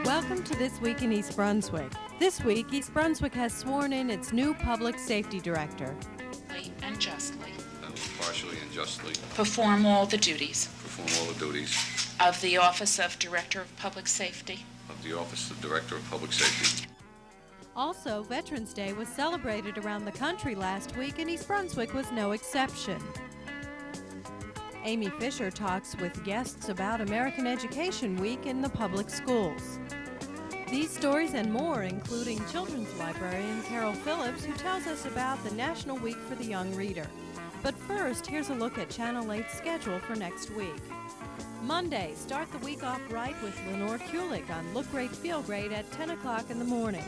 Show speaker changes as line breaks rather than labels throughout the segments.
Welcome to This Week in East Brunswick. This week, East Brunswick has sworn in its new public safety director.
And justly.
Impartially and justly.
Perform all the duties.
Perform all the duties.
Of the Office of Director of Public Safety.
Of the Office of Director of Public Safety.
Also, Veterans Day was celebrated around the country last week, and East Brunswick was no exception. Amy Fisher talks with guests about American Education Week in the public schools. These stories and more, including children's librarian Carol Phillips, who tells us about the National Week for the Young Reader. But first, here's a look at Channel 8's schedule for next week. Monday, start the week off right with Lenore Kulik on Look Great, Feel Great at 10 o'clock in the morning.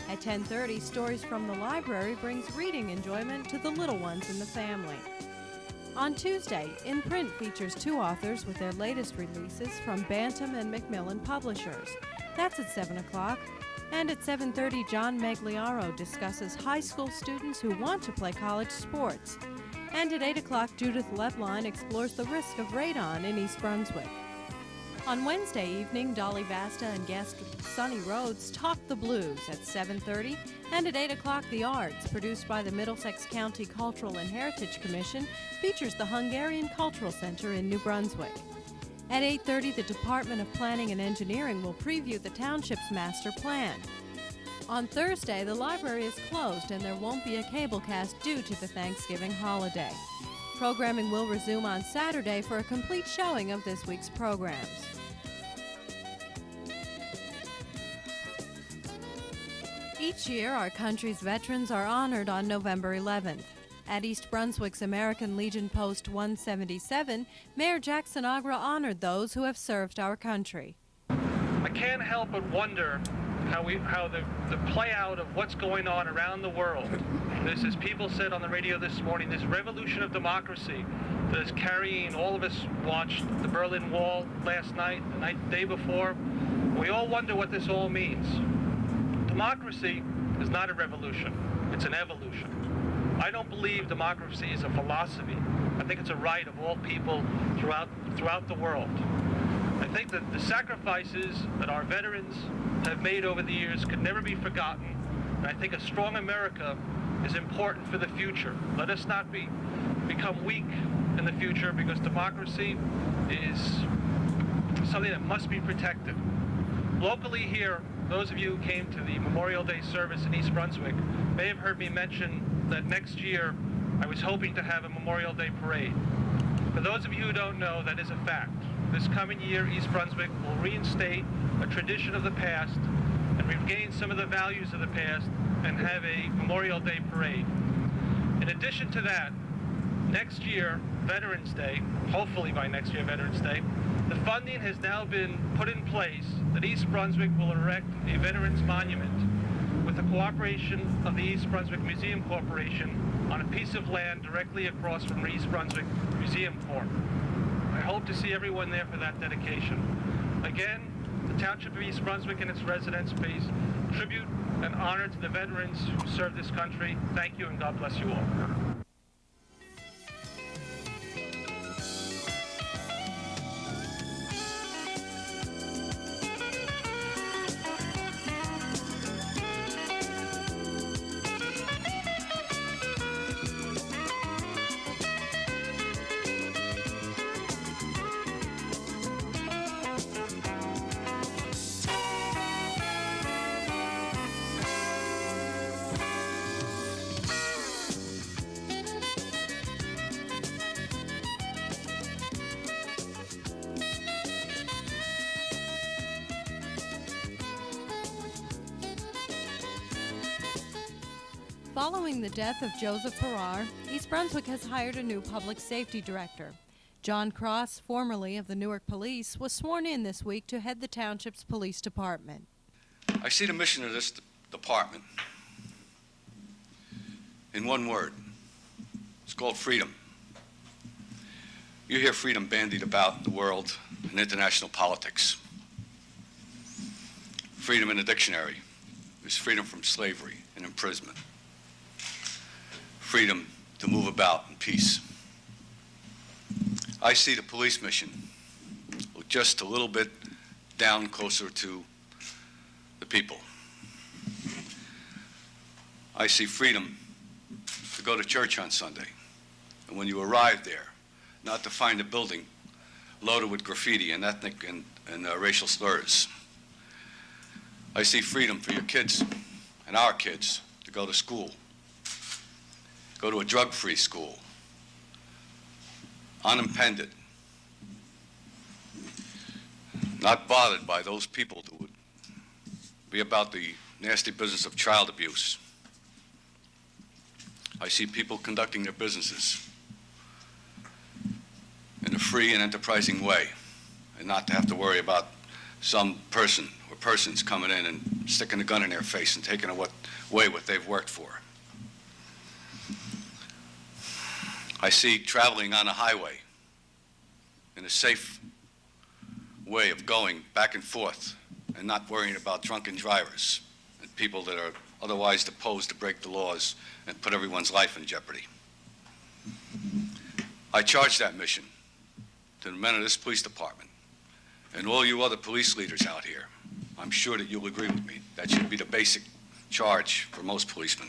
At 10:30, Stories from the Library brings reading enjoyment to the little ones in the family. On Tuesday, In Print features two authors with their latest releases from Bantam and Macmillan Publishers. That's at 7 o'clock. And at 7:30, John Magliaro discusses high school students who want to play college sports. And at 8 o'clock, Judith Lebline explores the risk of radon in East Brunswick. On Wednesday evening, Dolly Vasta and guest Sonny Rhodes talk the blues at 7:30. And at 8 o'clock, The Arts, produced by the Middlesex County Cultural and Heritage Commission, features the Hungarian Cultural Center in New Brunswick. At 8:30, the Department of Planning and Engineering will preview the township's master plan. On Thursday, the library is closed and there won't be a cable cast due to the Thanksgiving holiday. Programming will resume on Saturday for a complete showing of this week's programs. Each year, our country's veterans are honored on November 11th. At East Brunswick's American Legion Post 177, Mayor Jackson Agra honored those who have served our country.
I can't help but wonder how the play out of what's going on around the world. This, as people said on the radio this morning, this revolution of democracy that is carrying, all of us watched the Berlin Wall last night, the day before. We all wonder what this all means. Democracy is not a revolution, it's an evolution. I don't believe democracy is a philosophy. I think it's a right of all people throughout the world. I think that the sacrifices that our veterans have made over the years could never be forgotten. And I think a strong America is important for the future. Let us not become weak in the future, because democracy is something that must be protected. Locally here, those of you who came to the Memorial Day service in East Brunswick may have heard me mention that next year I was hoping to have a Memorial Day parade. For those of you who don't know, that is a fact. This coming year, East Brunswick will reinstate a tradition of the past and regain some of the values of the past and have a Memorial Day parade. In addition to that, next year, Veterans Day, hopefully by next year, Veterans Day, the funding has now been put in place that East Brunswick will erect a Veterans Monument with the cooperation of the East Brunswick Museum Corporation on a piece of land directly across from East Brunswick Museum Corp. I hope to see everyone there for that dedication. Again, the Township of East Brunswick and its residents pays tribute and honor to the veterans who served this country. Thank you, and God bless you all.
Following the death of Joseph Farrar, East Brunswick has hired a new public safety director. John Cross, formerly of the Newark Police, was sworn in this week to head the township's police department.
I see the mission of this department in one word. It's called freedom. You hear freedom bandied about in the world in international politics. Freedom in the dictionary is freedom from slavery and imprisonment. Freedom to move about in peace. I see the police mission just a little bit down closer to people. I see freedom to go to church on Sunday, and when you arrive there, not to find a building loaded with graffiti and ethnic and racial slurs. I see freedom for your kids and our kids to go to school, go to a drug-free school, unimpeded, not bothered by those people who would be about the nasty business of child abuse. I see people conducting their businesses in a free and enterprising way, and not to have to worry about some person or persons coming in and sticking a gun in their face and taking away what they've worked for. I see traveling on a highway in a safe way of going back and forth and not worrying about drunken drivers and people that are otherwise disposed to break the laws and put everyone's life in jeopardy. I charge that mission to the men of this police department and all you other police leaders out here. I'm sure that you'll agree with me. That should be the basic charge for most policemen.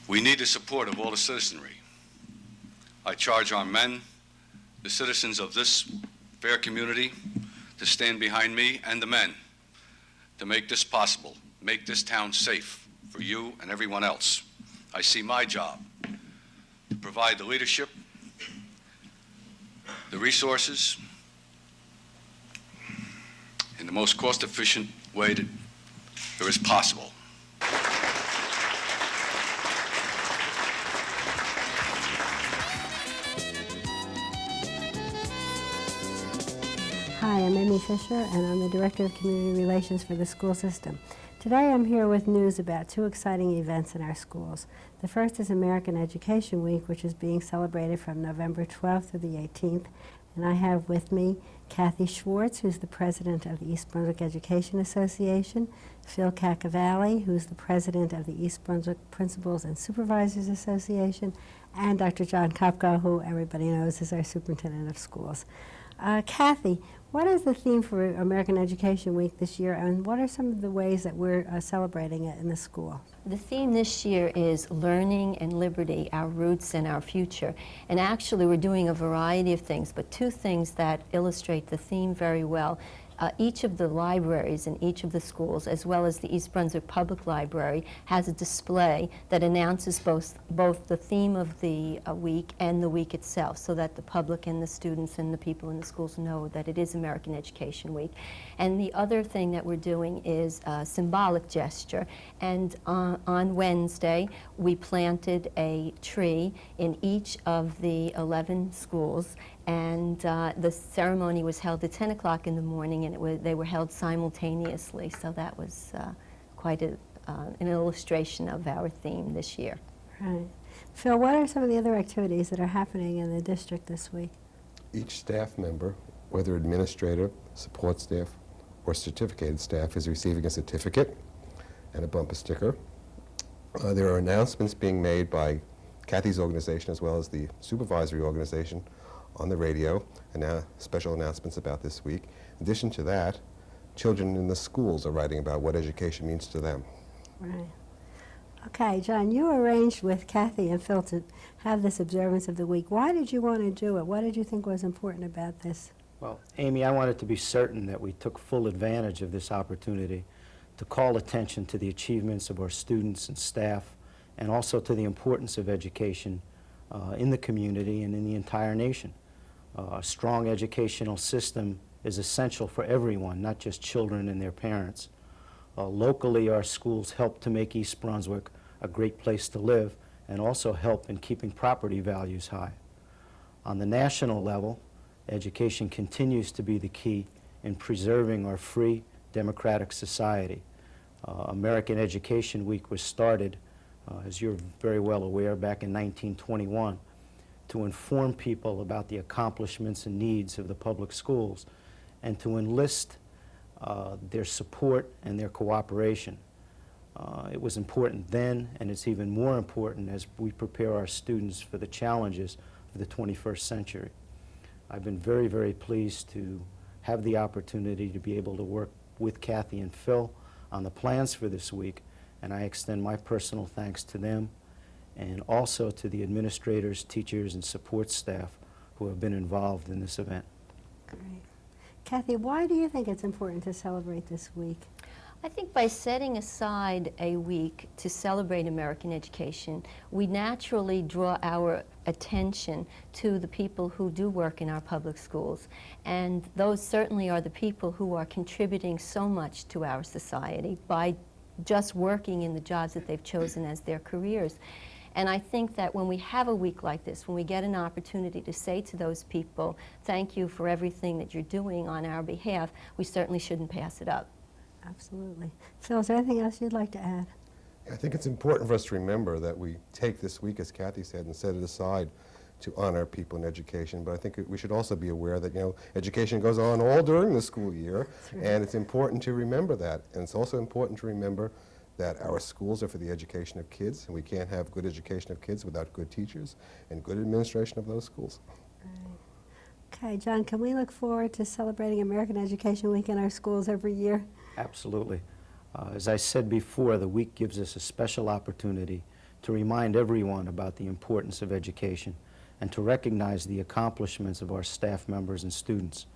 We need the support of all the citizenry. I charge our men, the citizens of this fair community, to stand behind me and the men to make this possible, make this town safe for you and everyone else. I see my job to provide the leadership, the resources, in the most cost-efficient way that there is possible.
Hi, I'm Amy Fisher, and I'm the Director of Community Relations for the school system. Today I'm here with news about two exciting events in our schools. The first is American Education Week, which is being celebrated from November 12th through the 18th. And I have with me Kathy Schwartz, who's the president of the East Brunswick Education Association, Phil Cacavalli, who's the president of the East Brunswick Principals and Supervisors Association, and Dr. John Kopko, who everybody knows is our superintendent of schools. Kathy, what is the theme for American Education Week this year, and what are some of the ways that we're celebrating it in the school?
The theme this year is learning and liberty, our roots and our future. And actually we're doing a variety of things, but two things that illustrate the theme very well. Each of the libraries in each of the schools, as well as the East Brunswick Public Library, has a display that announces both the theme of the week and the week itself, so that the public and the students and the people in the schools know that it is American Education Week. And the other thing that we're doing is a symbolic gesture. And on Wednesday, we planted a tree in each of the 11 schools. And the ceremony was held at 10 o'clock in the morning, and they were held simultaneously. So that was quite an illustration of our theme this year.
Right. Phil, what are some of the other activities that are happening in the district this week?
Each staff member, whether administrator, support staff, or certificated staff, is receiving a certificate and a bumper sticker. There are announcements being made by Kathy's organization as well as the supervisory organization on the radio, and now special announcements about this week. In addition to that, children in the schools are writing about what education means to them.
Right. Okay, John, you arranged with Kathy and Phil to have this observance of the week. Why did you want to do it? What did you think was important about this?
Well, Amy, I wanted to be certain that we took full advantage of this opportunity to call attention to the achievements of our students and staff, and also to the importance of education in the community and in the entire nation. A strong educational system is essential for everyone, not just children and their parents. Locally, our schools help to make East Brunswick a great place to live and also help in keeping property values high. On the national level, education continues to be the key in preserving our free, democratic society. American Education Week was started, as you're very well aware, back in 1921, to inform people about the accomplishments and needs of the public schools and to enlist their support and their cooperation. It was important then, and it's even more important as we prepare our students for the challenges of the 21st century. I've been very, very pleased to have the opportunity to be able to work with Kathy and Phil on the plans for this week, and I extend my personal thanks to them and also to the administrators, teachers, and support staff who have been involved in this event.
Great. Kathy, why do you think it's important to celebrate this week?
I think by setting aside a week to celebrate American education, we naturally draw our attention to the people who do work in our public schools. And those certainly are the people who are contributing so much to our society by just working in the jobs that they've chosen as their careers. And I think that when we have a week like this, when we get an opportunity to say to those people, thank you for everything that you're doing on our behalf, we certainly shouldn't pass it up.
Absolutely. Phil, is there anything else you'd like to add?
I think it's important for us to remember that we take this week, as Kathy said, and set it aside to honor people in education. But I think we should also be aware that, education goes on all during the school year, and it's important to remember that. And it's also important to remember that our schools are for the education of kids, and we can't have good education of kids without good teachers and good administration of those schools.
Right. Okay, John, can we look forward to celebrating American Education Week in our schools every year?
Absolutely. As I said before, the week gives us a special opportunity to remind everyone about the importance of education and to recognize the accomplishments of our staff members and students.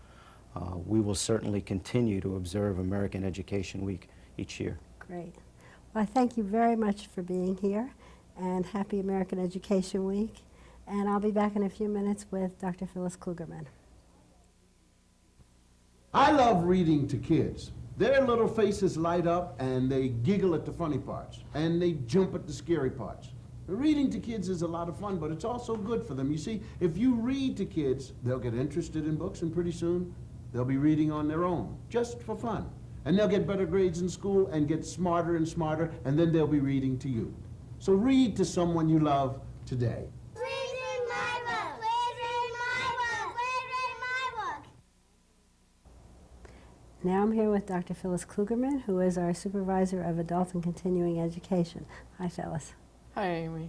We will certainly continue to observe American Education Week each year.
Great. Well, I thank you very much for being here, and happy American Education Week. And I'll be back in a few minutes with Dr. Phyllis Klugerman.
I love reading to kids. Their little faces light up and they giggle at the funny parts and they jump at the scary parts. Reading to kids is a lot of fun, but it's also good for them. You see, if you read to kids, they'll get interested in books, and pretty soon they'll be reading on their own, just for fun. And they'll get better grades in school and get smarter and smarter, and then they'll be reading to you. So read to someone you love today.
Now I'm here with Dr. Phyllis Klugerman, who is our Supervisor of Adult and Continuing Education. Hi, Phyllis.
Hi, Amy.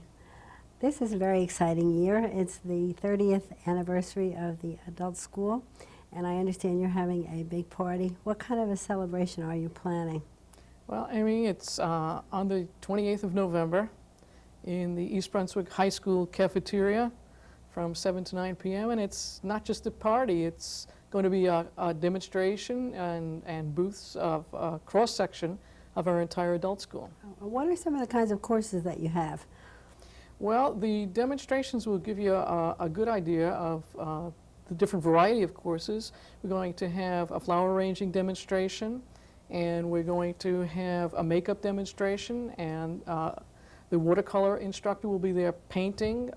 This is a very exciting year. It's the 30th anniversary of the adult school, and I understand you're having a big party. What kind of a celebration are you planning?
Well, Amy, it's on the 28th of November in the East Brunswick High School cafeteria from 7 to 9 p.m., and it's not just a party. It's going to be a demonstration and booths of a cross-section of our entire adult school.
What are some of the kinds of courses that you have?
Well, the demonstrations will give you a good idea of the different variety of courses. We're going to have a flower arranging demonstration, and we're going to have a makeup demonstration, and the watercolor instructor will be there painting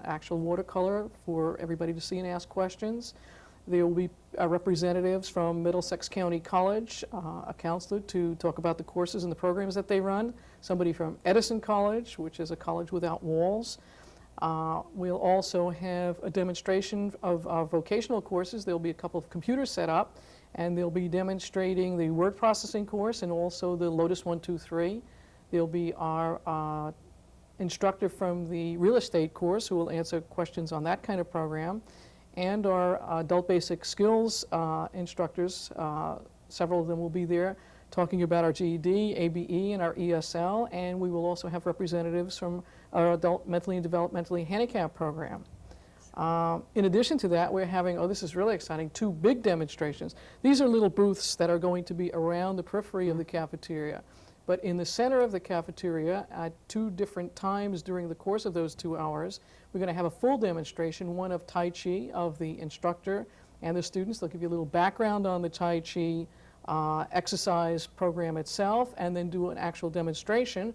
actual watercolor for everybody to see and ask questions. There will be representatives from Middlesex County College, a counselor to talk about the courses and the programs that they run, somebody from Edison College, which is a college without walls. We'll also have a demonstration of our vocational courses. There'll be a couple of computers set up, and they'll be demonstrating the word processing course and also the Lotus 123. There'll be our instructor from the real estate course who will answer questions on that kind of program, and our adult basic skills instructors. Several of them will be there talking about our GED, ABE, and our ESL, and we will also have representatives from our adult mentally and developmentally handicapped program. In addition to that, we're having, this is really exciting, 2 big demonstrations. These are little booths that are going to be around the periphery of the cafeteria. But in the center of the cafeteria, at 2 different times during the course of those 2 hours, we're going to have a full demonstration, one of Tai Chi of the instructor and the students. They'll give you a little background on the Tai Chi exercise program itself, and then do an actual demonstration.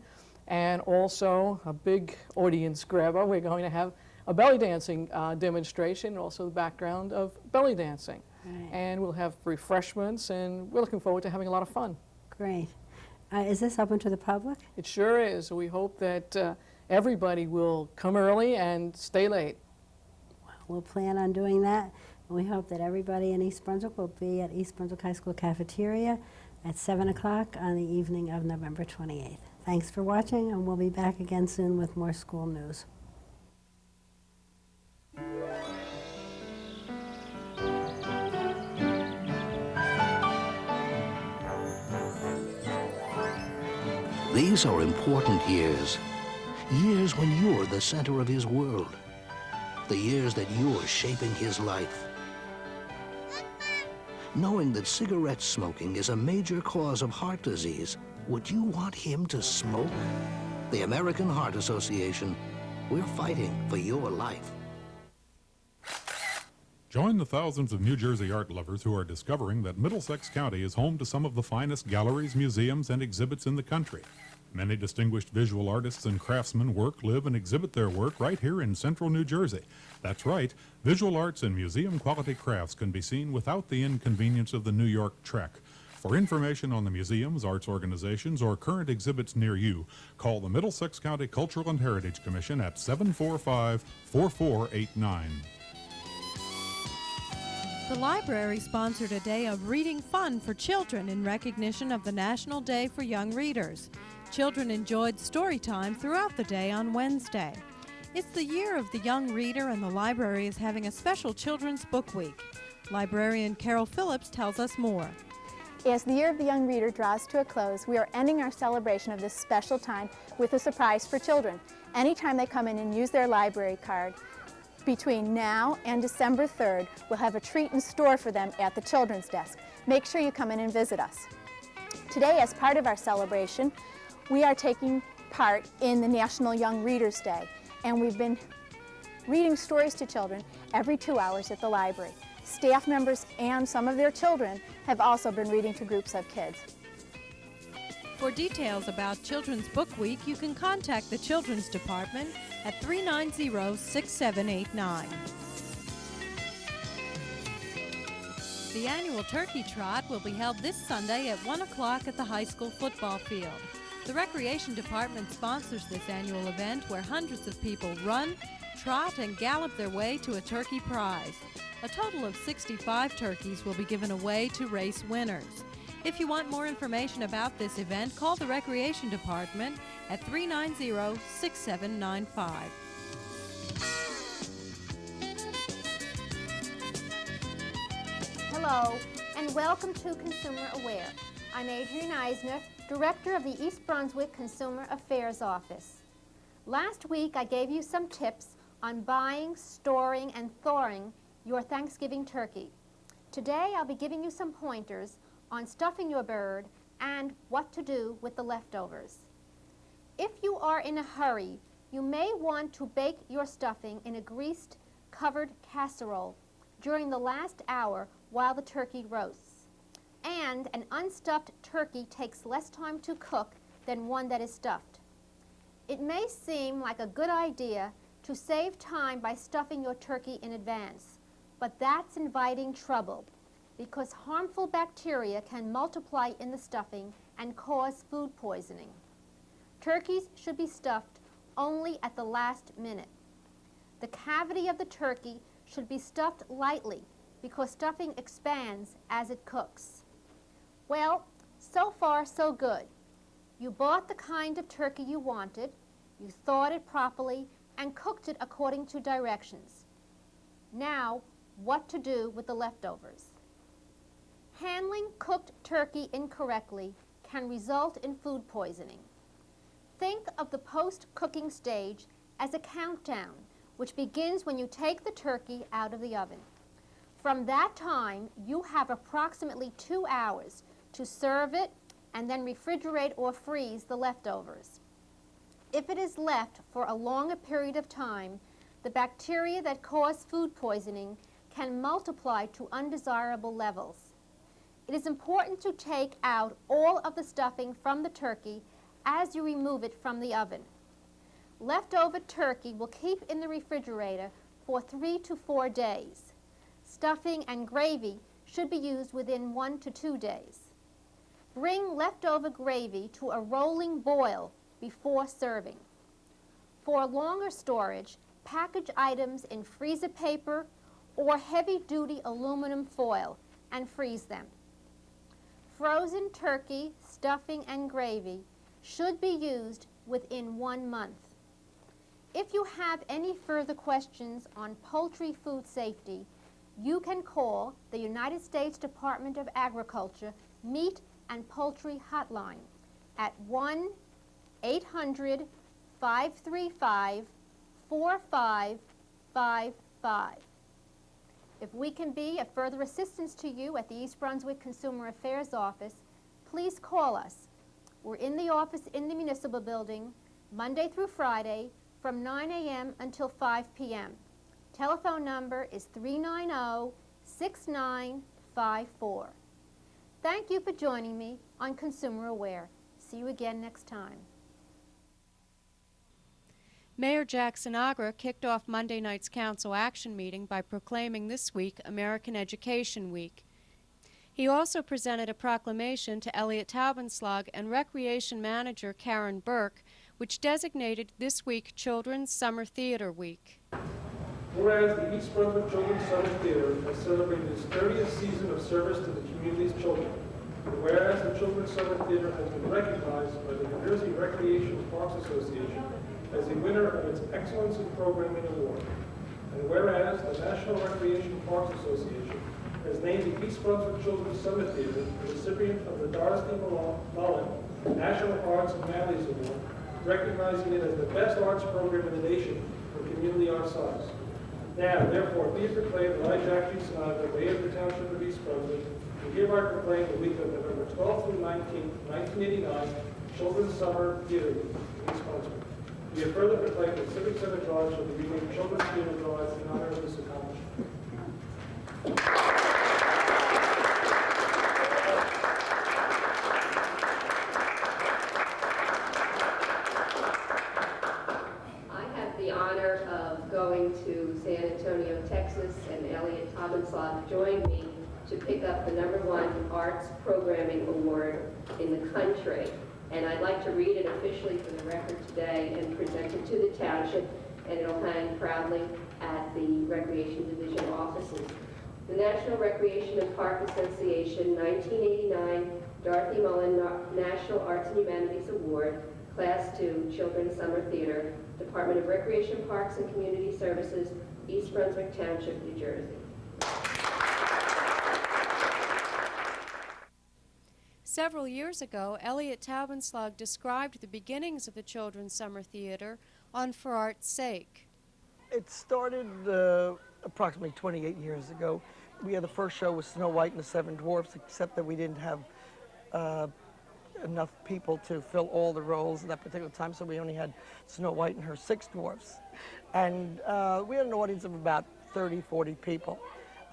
And also a big audience grabber, we're going to have a belly dancing demonstration, and also the background of belly dancing.
Right.
And we'll have refreshments, and we're looking forward to having a lot of fun.
Great. Is this open to the public?
It sure is. We hope that everybody will come early and stay late.
We'll plan on doing that. And we hope that everybody in East Brunswick will be at East Brunswick High School cafeteria at 7 o'clock on the evening of November 28th. Thanks for watching, and we'll be back again soon with more school news.
These are important years. Years when you're the center of his world. The years that you're shaping his life. Knowing that cigarette smoking is a major cause of heart disease, would you want him to smoke? The American Heart Association, we're fighting for your life.
Join the thousands of New Jersey art lovers who are discovering that Middlesex County is home to some of the finest galleries, museums, and exhibits in the country. Many distinguished visual artists and craftsmen work, live, and exhibit their work right here in central New Jersey. That's right, visual arts and museum-quality crafts can be seen without the inconvenience of the New York trek. For information on the museums, arts organizations, or current exhibits near you, call the Middlesex County Cultural and Heritage Commission at 745-4489.
The library sponsored a day of reading fun for children in recognition of the National Day for Young Readers. Children enjoyed story time throughout the day on Wednesday. It's the year of the young reader, and the library is having a special Children's Book Week. Librarian Carol Phillips tells us more.
As the Year of the Young Reader draws to a close, we are ending our celebration of this special time with a surprise for children. Anytime they come in and use their library card, between now and December 3rd, we'll have a treat in store for them at the children's desk. Make sure you come in and visit us. Today, as part of our celebration, we are taking part in the National Young Readers Day, and we've been reading stories to children every 2 hours at the library. Staff members and some of their children have also been reading to groups of kids.
For details about Children's Book Week, you can contact the Children's Department at 390-6789. The annual Turkey Trot will be held this Sunday at 1 o'clock at the high school football field. The Recreation Department sponsors this annual event where hundreds of people run, trot, and gallop their way to a turkey prize. A total of 65 turkeys will be given away to race winners. If you want more information about this event, call the Recreation Department at 390-6795.
Hello, and welcome to Consumer Aware. I'm Adrienne Eisner, Director of the East Brunswick Consumer Affairs Office. Last week, I gave you some tips on buying, storing, and thawing your Thanksgiving turkey. Today, I'll be giving you some pointers on stuffing your bird and what to do with the leftovers. If you are in a hurry, you may want to bake your stuffing in a greased, covered casserole during the last hour while the turkey roasts. And an unstuffed turkey takes less time to cook than one that is stuffed. It may seem like a good idea to save time by stuffing your turkey in advance, but that's inviting trouble, because harmful bacteria can multiply in the stuffing and cause food poisoning. Turkeys should be stuffed only at the last minute. The cavity of the turkey should be stuffed lightly because stuffing expands as it cooks. Well, so far so good. You bought the kind of turkey you wanted, you thawed it properly, and cooked it according to directions. Now, what to do with the leftovers? Handling cooked turkey incorrectly can result in food poisoning. Think of the post-cooking stage as a countdown, which begins when you take the turkey out of the oven. From that time, you have approximately 2 hours to serve it and then refrigerate or freeze the leftovers. If it is left for a longer period of time, the bacteria that cause food poisoning can multiply to undesirable levels. It is important to take out all of the stuffing from the turkey as you remove it from the oven. Leftover turkey will keep in the refrigerator for 3 to 4 days. Stuffing and gravy should be used within 1 to 2 days. Bring leftover gravy to a rolling boil before serving. For longer storage, package items in freezer paper or heavy-duty aluminum foil and freeze them. Frozen turkey, stuffing, and gravy should be used within 1 month. If you have any further questions on poultry food safety, you can call the United States Department of Agriculture Meat and Poultry Hotline at 800-535-4555. If we can be of further assistance to you at the East Brunswick Consumer Affairs Office, please call us. We're in the office in the municipal building, Monday through Friday, from 9 a.m. until 5 p.m. Telephone number is 390-6954. Thank you for joining me on Consumer Aware. See you again next time.
Mayor Jackson Agra kicked off Monday night's council action meeting by proclaiming this week American Education Week. He also presented a proclamation to Elliot Taubenslag and Recreation Manager Karen Burke, which designated this week Children's Summer Theater Week.
Whereas the East Brunswick Children's Summer Theater has celebrated its 30th season of service to the community's children, and whereas the Children's Summer Theater has been recognized by the New Jersey Recreation Parks Association as the winner of its Excellence in Programming Award, and whereas the National Recreation Parks Association has named the East Brunswick Children's Summer Theater the recipient of the Dorothy Mullen National Arts and Humanities Award, recognizing it as the best arts program in the nation for community our size. Now, therefore, be it proclaimed that I, Jack G. Snyder, Mayor of the Township of East Brunswick, do hereby proclaim the week of November 12th through 19th, 1989, Children's Summer Theater Week in East Brunswick. We have further proclaimed that Civic Center Drive shall be renamed Children's Theater Drive in honor of this accomplishment.
Going to San Antonio, Texas, and Elliot Taubenslag joined me to pick up the #1 Arts Programming Award in the country. And I'd like to read it officially for the record today and present it to the township, and it'll hang proudly at the Recreation Division offices. The National Recreation and Park Association 1989 Dorothy Mullen National Arts and Humanities Award, Class 2, Children's Summer Theater, Department of Recreation, Parks and Community Services, East Brunswick Township, New Jersey.
Several years ago, Elliot Taubenslag described the beginnings of the Children's Summer Theater on For Art's Sake.
It started approximately 28 years ago. We had the first show with Snow White and the Seven Dwarfs, except that we didn't have enough people to fill all the roles at that particular time, so we only had Snow White and her 6 dwarfs. And we had an audience of about 30, 40 people.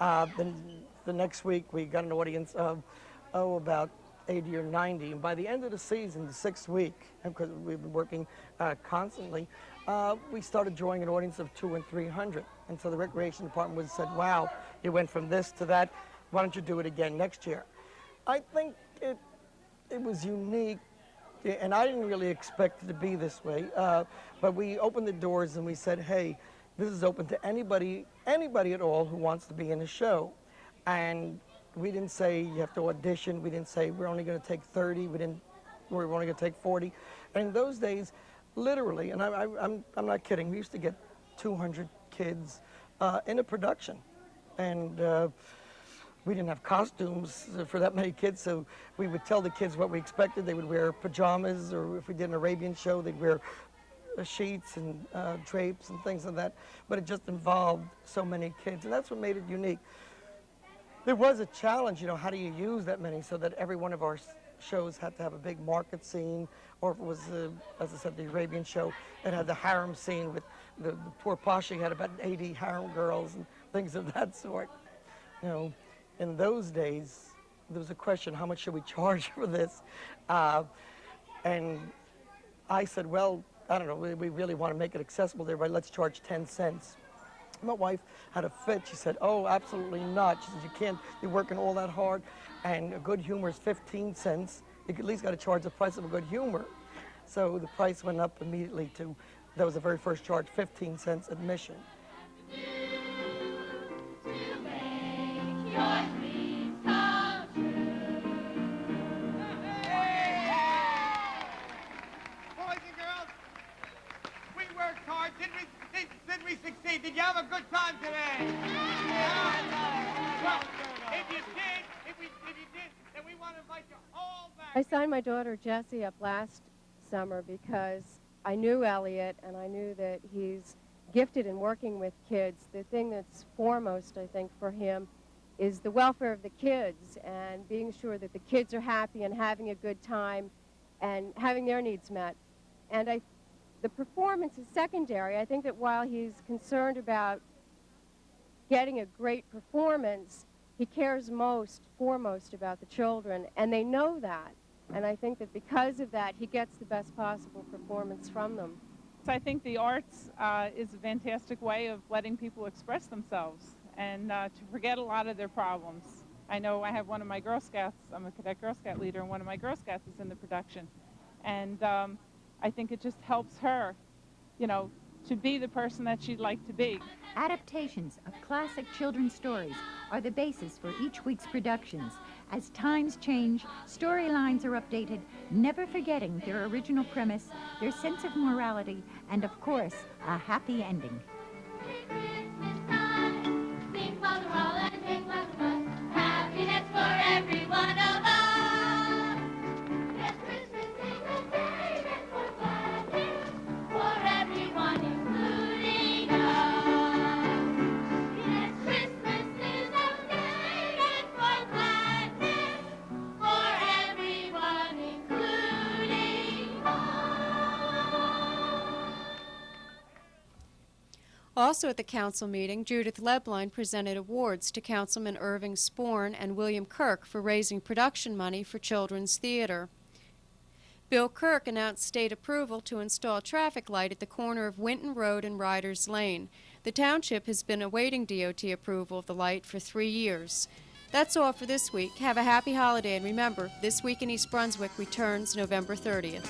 Then the next week we got an audience of, about 80 or 90. And by the end of the season, the 6th week, because we've been working constantly, we started drawing an audience of 200 and 300. And so the Recreation Department said, wow, you went from this to that, why don't you do it again next year? I think it was unique, and I didn't really expect it to be this way, but we opened the doors and we said, hey, this is open to anybody at all who wants to be in a show. And we didn't say you have to audition, we didn't say we're only going to take 30, we're only going to take 40. And in those days, literally, and I'm not kidding, we used to get 200 kids in a production. And we didn't have costumes for that many kids, so we would tell the kids what we expected. They would wear pajamas, or if we did an Arabian show, they'd wear sheets and drapes and things like that. But it just involved so many kids, and that's what made it unique. There was a challenge, how do you use that many, so that every one of our shows had to have a big market scene, or if it was, as I said, the Arabian show, it had the harem scene with the poor Pasha had about 80 harem girls and things of that sort. In those days, there was a question, how much should we charge for this? And I said, well, I don't know, we really want to make it accessible to everybody, let's charge 10 cents. My wife had a fit. She said, oh, absolutely not. She said, you can't, you're working all that hard, and a good humor is 15 cents. You at least got to charge the price of a good humor. So the price went up immediately to, that was the very first charge, 15 cents admission.
Did we succeed? Did you have a good time today? Well, if you did, then we want to invite you all back.
I signed my daughter Jessie up last summer because I knew Elliot and I knew that he's gifted in working with kids. The thing that's foremost, I think, for him is the welfare of the kids and being sure that the kids are happy and having a good time and having their needs met. And the performance is secondary. I think that while he's concerned about getting a great performance, he cares foremost about the children, and they know that. And I think that because of that, he gets the best possible performance from them.
So I think the arts is a fantastic way of letting people express themselves and to forget a lot of their problems. I know I have one of my Girl Scouts, I'm a Cadet Girl Scout leader, and one of my Girl Scouts is in the production. And I think it just helps her, you know, to be the person that she'd like to be.
Adaptations of classic children's stories are the basis for each week's productions. As times change, storylines are updated, never forgetting their original premise, their sense of morality, and of course, a happy ending.
Happiness for every one of us.
Also at the council meeting, Judith Lebline presented awards to Councilman Irving Sporn and William Kirk for raising production money for children's theater. Bill Kirk announced state approval to install a traffic light at the corner of Winton Road and Riders Lane. The township has been awaiting DOT approval of the light for 3 years. That's all for this week. Have a happy holiday, and remember, This Week in East Brunswick returns November 30th.